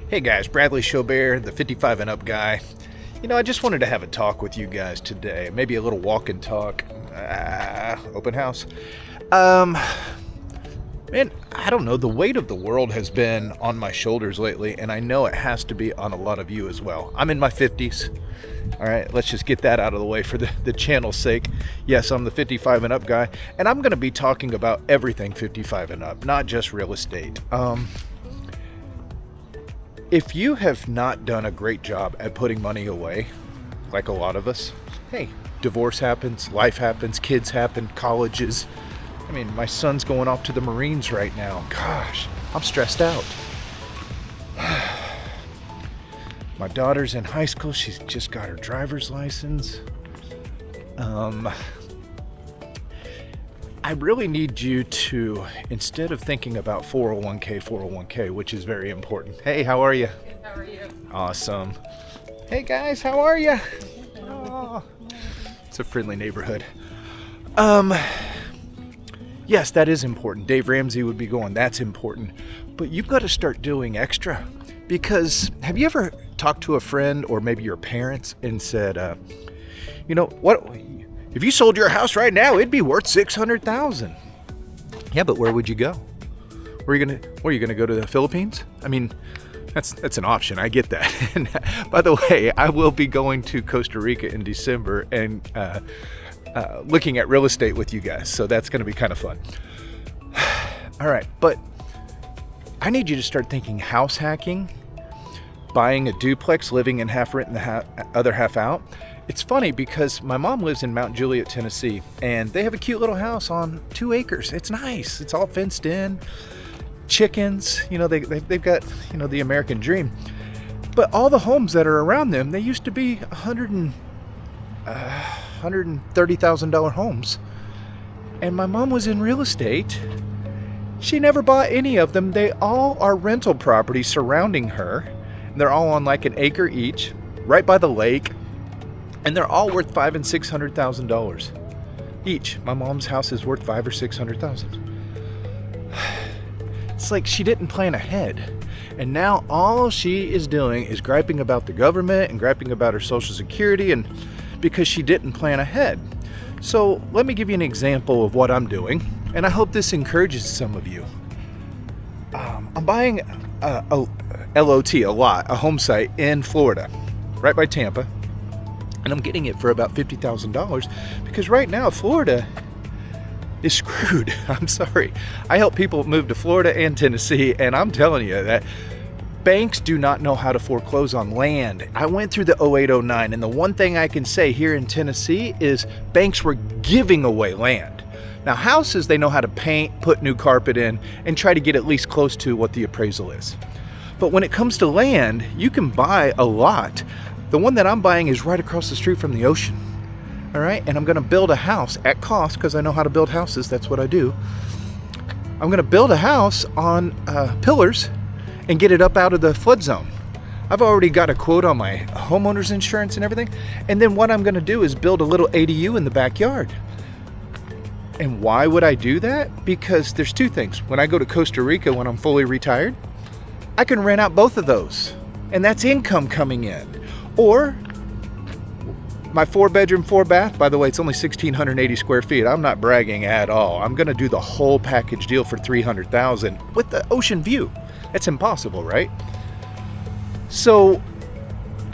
Hey guys, Bradley Chaubert, the 55 and up guy. I just wanted to have a talk with you guys today. Maybe a little walk and talk. Open house. Man, I don't know. The weight of the world has been on my shoulders lately, and I know it has to be on a lot of you as well. I'm in my 50s. All right, let's just get that out of the way for the channel's sake. Yes, I'm the 55 and up guy, and I'm going to be talking about everything 55 and up, not just real estate. If you have not done a great job at putting money away, like a lot of us, hey, divorce happens, life happens, kids happen, colleges. I mean, my son's going off to the Marines right now. Gosh, I'm stressed out. My daughter's in high school. She's just got her driver's license. I really need you to, instead of thinking about 401k, which is very important. Hey, how are you? Good, how are you? Awesome. Hey guys, how are you? Oh, it's a friendly neighborhood. Yes, that is important. Dave Ramsey would be going, that's important. But you've got to start doing extra. Because have you ever talked to a friend or maybe your parents and said, what? If you sold your house right now, it'd be worth $600,000. Yeah, but where would you go? Where are you gonna go to the Philippines? I mean, that's an option. I get that. And by the way, I will be going to Costa Rica in December and looking at real estate with you guys. So that's going to be kind of fun. All right, but I need you to start thinking house hacking, buying a duplex, living in half rent and the other half out. It's funny because my mom lives in Mount Juliet, Tennessee, and they have a cute little house on 2 acres. It's nice. It's all fenced in. Chickens, they've got, the American dream. But all the homes that are around them, they used to be $130,000 homes. And my mom was in real estate. She never bought any of them. They all are rental properties surrounding her. And they're all on like an acre each, right by the lake. And they're all worth $500,000 and $600,000 each. My mom's house is worth $500,000 or $600,000. It's like she didn't plan ahead. And now all she is doing is griping about the government and griping about her Social Security, and because she didn't plan ahead. So let me give you an example of what I'm doing, and I hope this encourages some of you. I'm buying a lot, a home site in Florida, right by Tampa, and I'm getting it for about $50,000 because right now Florida is screwed. I'm sorry. I help people move to Florida and Tennessee, and I'm telling you that banks do not know how to foreclose on land. I went through the 08-09, and the one thing I can say here in Tennessee is banks were giving away land. Now houses, they know how to paint, put new carpet in, and try to get at least close to what the appraisal is. But when it comes to land, you can buy a lot. The one that I'm buying is right across the street from the ocean. All right, and I'm going to build a house at cost because I know how to build houses. That's what I do. I'm going to build a house on pillars and get it up out of the flood zone. I've already got a quote on my homeowner's insurance and everything. And then what I'm going to do is build a little ADU in the backyard. And why would I do that? Because there's two things. When I go to Costa Rica when I'm fully retired, I can rent out both of those. And that's income coming in. Or my 4-bedroom, 4-bath, by the way, it's only 1,680 square feet. I'm not bragging at all. I'm going to do the whole package deal for $300,000 with the ocean view. It's impossible, right? So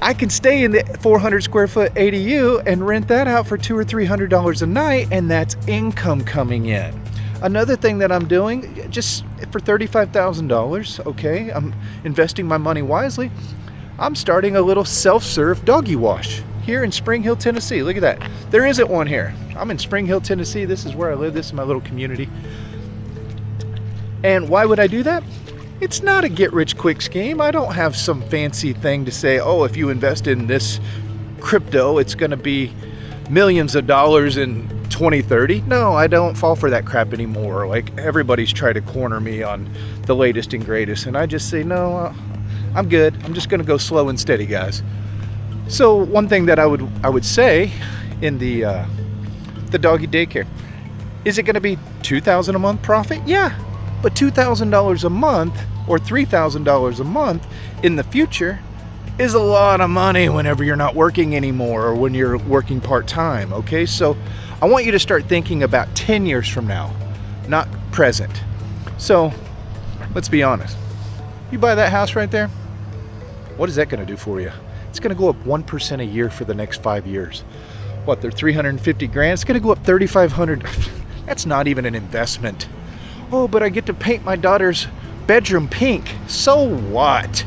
I can stay in the 400 square foot ADU and rent that out for $200 or $300 a night, and that's income coming in. Another thing that I'm doing, just for $35,000, okay, I'm investing my money wisely. I'm starting a little self-serve doggy wash here in Spring Hill, Tennessee. Look at that. There isn't one here. I'm in Spring Hill, Tennessee. This is where I live. This is my little community. And why would I do that? It's not a get-rich-quick scheme. I don't have some fancy thing to say, oh, if you invest in this crypto, it's going to be millions of dollars in 2030. No, I don't fall for that crap anymore. Like, everybody's trying to corner me on the latest and greatest. And I just say, no, I'm good. I'm just going to go slow and steady, guys. So one thing that I would say in the doggy daycare, is it going to be $2,000 a month profit? Yeah, but $2,000 a month or $3,000 a month in the future is a lot of money whenever you're not working anymore or when you're working part-time, okay? So I want you to start thinking about 10 years from now, not present. So let's be honest. You buy that house right there, what is that going to do for you? It's going to go up 1% a year for the next 5 years. What, they're 350 grand? It's going to go up 3,500. That's not even an investment. Oh, but I get to paint my daughter's bedroom pink. So what?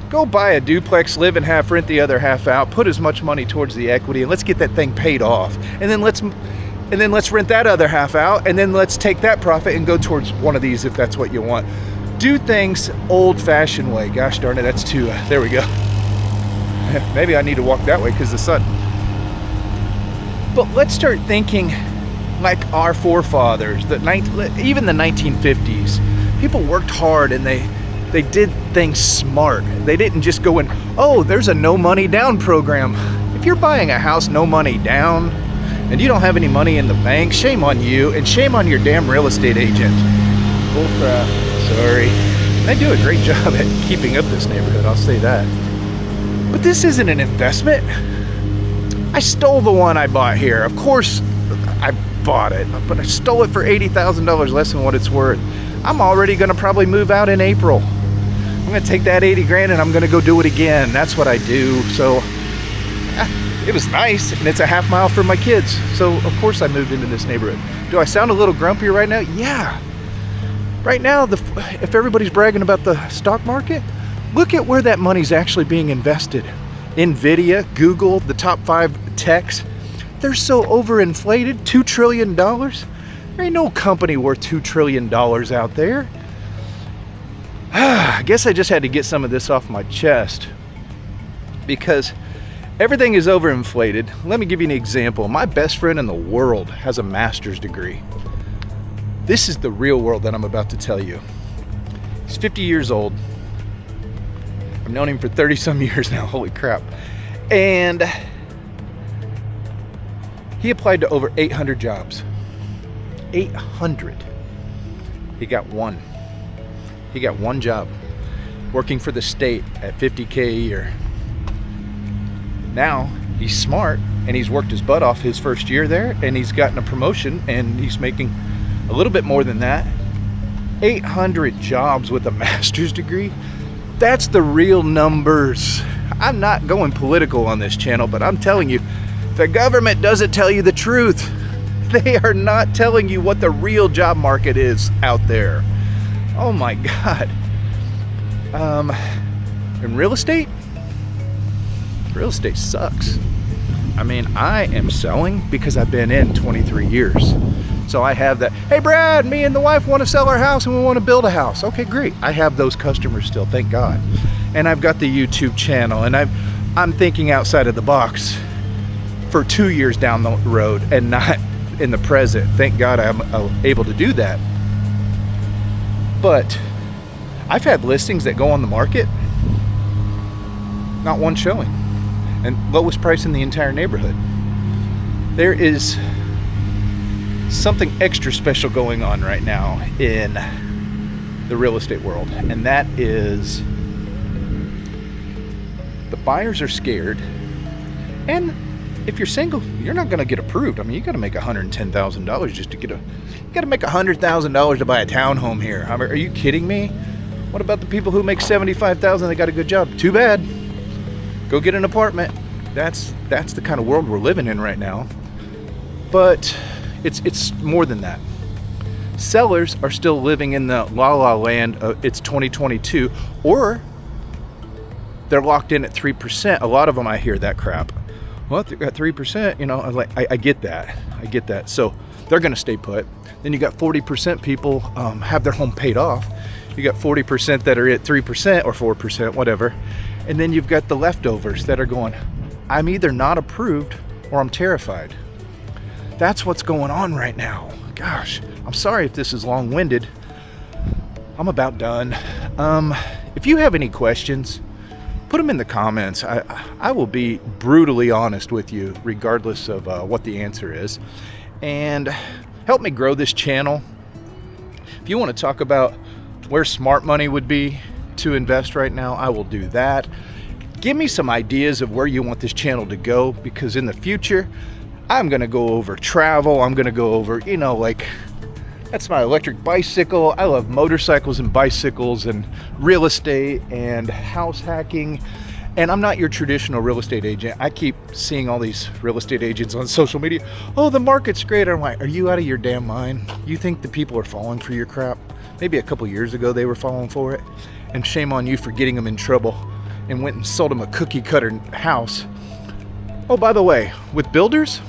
Go buy a duplex, live in half, rent the other half out, put as much money towards the equity, and let's get that thing paid off. And then let's rent that other half out, and then let's take that profit and go towards one of these if that's what you want. Do things old-fashioned way. Gosh darn it, that's too, there we go. Maybe I need to walk that way because the sun. But let's start thinking like our forefathers, even the 1950s. People worked hard and they did things smart. They didn't just go in, oh, there's a no money down program. If you're buying a house no money down and you don't have any money in the bank, shame on you and shame on your damn real estate agent. Bull crap. Sorry. They do a great job at keeping up this neighborhood, I'll say that. But this isn't an investment. I stole the one I bought here. Of course I bought it, but I stole it for $80,000 less than what it's worth. I'm already gonna probably move out in April. I'm gonna take that 80 grand and I'm gonna go do it again. That's what I do. So it was nice and it's a half mile from my kids. So of course I moved into this neighborhood. Do I sound a little grumpy right now? Yeah. Right now, if everybody's bragging about the stock market, look at where that money's actually being invested. Nvidia, Google, the top 5 techs, they're so overinflated, $2 trillion. There ain't no company worth $2 trillion out there. I guess I just had to get some of this off my chest because everything is overinflated. Let me give you an example. My best friend in the world has a master's degree. This is the real world that I'm about to tell you. He's 50 years old. I've known him for 30 some years now, holy crap. And he applied to over 800 jobs. 800. He got one. He got one job, working for the state at $50K a year. Now, he's smart and he's worked his butt off his first year there and he's gotten a promotion and he's making a little bit more than that. 800 jobs with a master's degree. That's the real numbers. I'm not going political on this channel, but I'm telling you, the government doesn't tell you the truth. They are not telling you what the real job market is out there. Oh my God. In real estate sucks. I mean, I am selling because I've been in 23 years. So I have that, hey Brad, me and the wife want to sell our house and we want to build a house. Okay, great. I have those customers still, thank God. And I've got the YouTube channel and I'm thinking outside of the box for 2 years down the road and not in the present. Thank God I'm able to do that. But I've had listings that go on the market, not one showing, and lowest price in the entire neighborhood. There is something extra special going on right now in the real estate world, and that is the buyers are scared, and if you're single, you're not going to get approved. I mean, you got to make $110,000 just to get you got to make $100,000 to buy a townhome here. I mean, are you kidding me? What about the people who make $75,000? They got a good job. Too bad. Go get an apartment. That's the kind of world we're living in right now. But it's more than that. Sellers are still living in the la land. It's 2022, or they're locked in at 3%. A lot of them, I hear that crap. Well, if they got 3%, you know, I get that. So they're going to stay put. Then you got 40% people have their home paid off. You got 40% that are at 3% or 4%, whatever. And then you've got the leftovers that are going, I'm either not approved or I'm terrified. That's what's going on right now. Gosh, I'm sorry if this is long-winded. I'm about done. If you have any questions, put them in the comments. I will be brutally honest with you, regardless of what the answer is. And help me grow this channel. If you want to talk about where smart money would be to invest right now, I will do that. Give me some ideas of where you want this channel to go, because in the future, I'm gonna go over travel. I'm gonna go over, like, that's my electric bicycle. I love motorcycles and bicycles and real estate and house hacking. And I'm not your traditional real estate agent. I keep seeing all these real estate agents on social media. Oh, the market's great. I'm like, are you out of your damn mind? You think the people are falling for your crap? Maybe a couple years ago they were falling for it. And shame on you for getting them in trouble and went and sold them a cookie cutter house. Oh, by the way, with builders,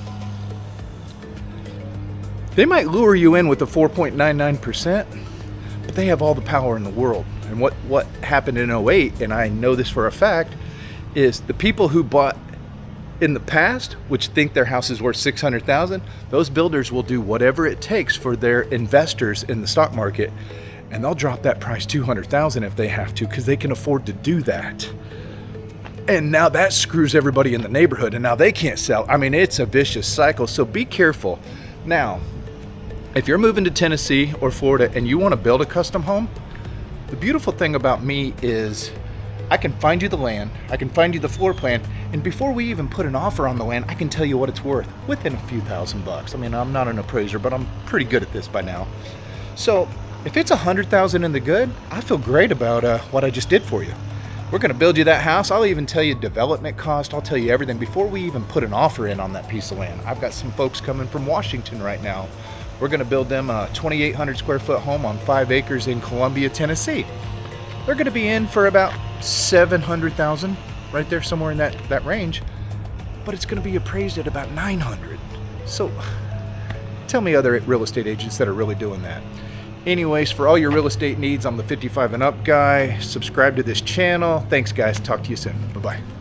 they might lure you in with a 4.99%, but they have all the power in the world. And what happened in '08, and I know this for a fact, is the people who bought in the past, which think their house is worth $600,000, those builders will do whatever it takes for their investors in the stock market, and they'll drop that price $200,000 if they have to, because they can afford to do that. And now that screws everybody in the neighborhood, and now they can't sell. I mean, it's a vicious cycle, so be careful. Now, if you're moving to Tennessee or Florida and you want to build a custom home, the beautiful thing about me is I can find you the land, I can find you the floor plan, and before we even put an offer on the land, I can tell you what it's worth within a few $1,000s. I mean, I'm not an appraiser, but I'm pretty good at this by now. So if it's $100,000 in the good, I feel great about what I just did for you. We're going to build you that house. I'll even tell you development cost. I'll tell you everything before we even put an offer in on that piece of land. I've got some folks coming from Washington right now. We're going to build them a 2,800 square foot home on 5 acres in Columbia, Tennessee. They're going to be in for about $700,000, right there somewhere in that range, but it's going to be appraised at about $900,000. So tell me other real estate agents that are really doing that. Anyways, for all your real estate needs, I'm the 55 and up guy. Subscribe to this channel. Thanks, guys. Talk to you soon. Bye-bye.